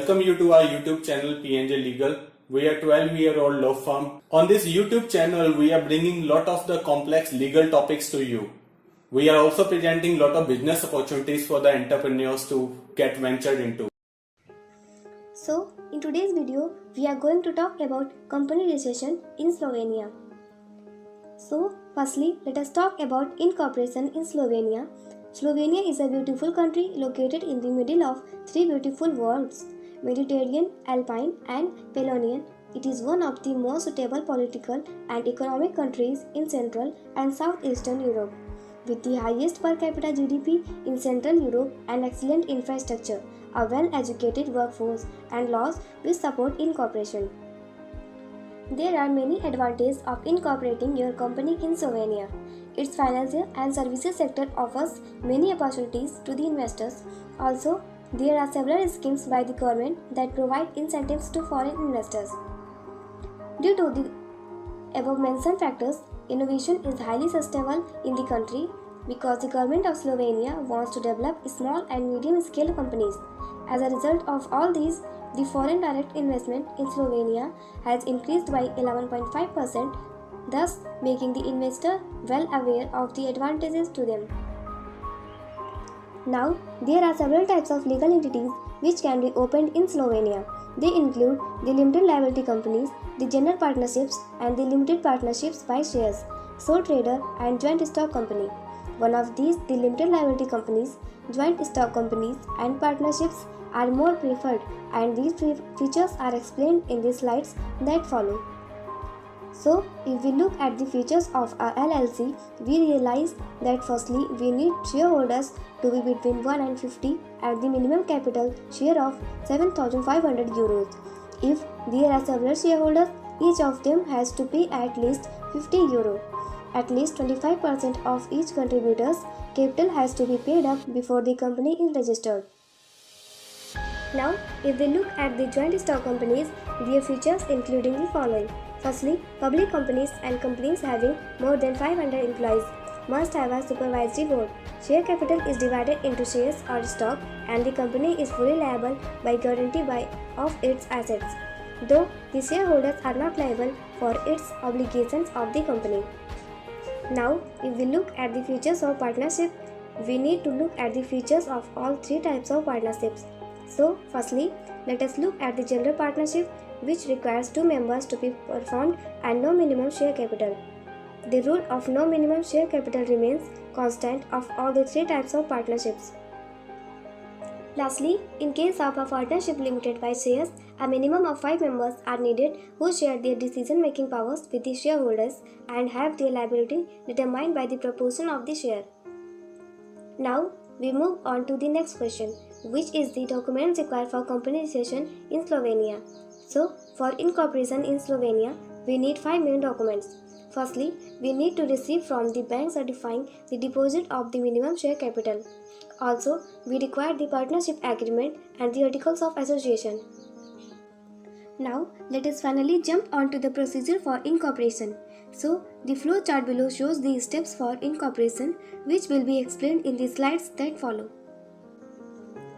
welcome you to our YouTube channel PNJ Legal. We are 12-year-old law firm. On this YouTube channel, we are bringing lot of the complex legal topics to you. We are also presenting lot of business opportunities for the entrepreneurs to get ventured into. So, in today's video, we are going to talk about company registration in Slovenia. So, firstly, let us talk about incorporation in Slovenia. Slovenia is a beautiful country located in the middle of three beautiful worlds, Mediterranean, Alpine and Pannonian. It is one of the most stable political and economic countries in Central and Southeastern Europe, with the highest per capita GDP in Central Europe and excellent infrastructure, a well-educated workforce and laws which support incorporation. There are many advantages of incorporating your company in Slovenia. Its financial and services sector offers many opportunities to the investors. Also, there are several schemes by the government that provide incentives to foreign investors. Due to the above-mentioned factors, innovation is highly sustainable in the country because the government of Slovenia wants to develop small and medium-scale companies. As a result of all these, the foreign direct investment in Slovenia has increased by 11.5%, thus making the investor well aware of the advantages to them. Now, there are several types of legal entities which can be opened in Slovenia. They include the limited liability companies, the general partnerships, and the limited partnerships by shares, sole trader, and joint stock company. One of these, the limited liability companies, joint stock companies, and partnerships are more preferred, and these features are explained in the slides that follow. So, if we look at the features of a LLC, we realize that firstly, we need shareholders to be between 1 and 50 at the minimum capital share of 7,500 euros. If there are several shareholders, each of them has to pay at least 50 euro. At least 25% of each contributor's capital has to be paid up before the company is registered. Now, if we look at the joint stock companies, their features including the following. Firstly, public companies and companies having more than 500 employees must have a supervisory board. Share capital is divided into shares or stock, and the company is fully liable by guarantee of its assets, though the shareholders are not liable for its obligations of the company. Now, if we look at the features of partnership, we need to look at the features of all three types of partnerships. So, firstly, let us look at the general partnership, which requires two members to be formed and no minimum share capital. The rule of no minimum share capital remains constant of all the three types of partnerships. Lastly, in case of a partnership limited by shares, a minimum of 5 members are needed who share their decision-making powers with the shareholders and have their liability determined by the proportion of the share. Now, we move on to the next question, which is the documents required for company registration in Slovenia. So, for incorporation in Slovenia, we need 5 main documents. Firstly, we need to receive from the bank certifying the deposit of the minimum share capital. Also, we require the partnership agreement and the articles of association. Now, let us finally jump on to the procedure for incorporation. So, the flow chart below shows the steps for incorporation, which will be explained in the slides that follow.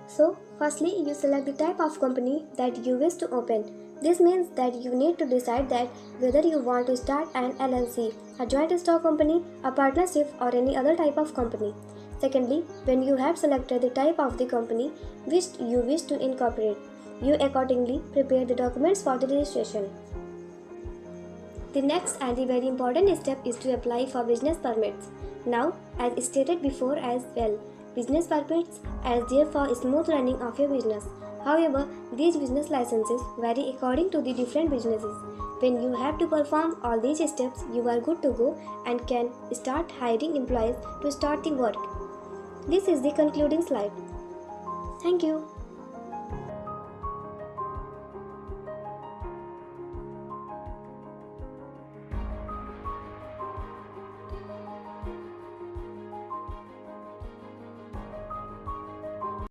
So, firstly, you select the type of company that you wish to open. This means that you need to decide that whether you want to start an LLC, a joint stock company, a partnership, or any other type of company. Secondly, when you have selected the type of the company which you wish to incorporate, you accordingly prepare the documents for the registration. The next and the very important step is to apply for business permits. Now, as stated before as well, business permits are there for smooth running of your business. However, these business licenses vary according to the different businesses. When you have to perform all these steps, you are good to go and can start hiring employees to start the work. This is the concluding slide. Thank you.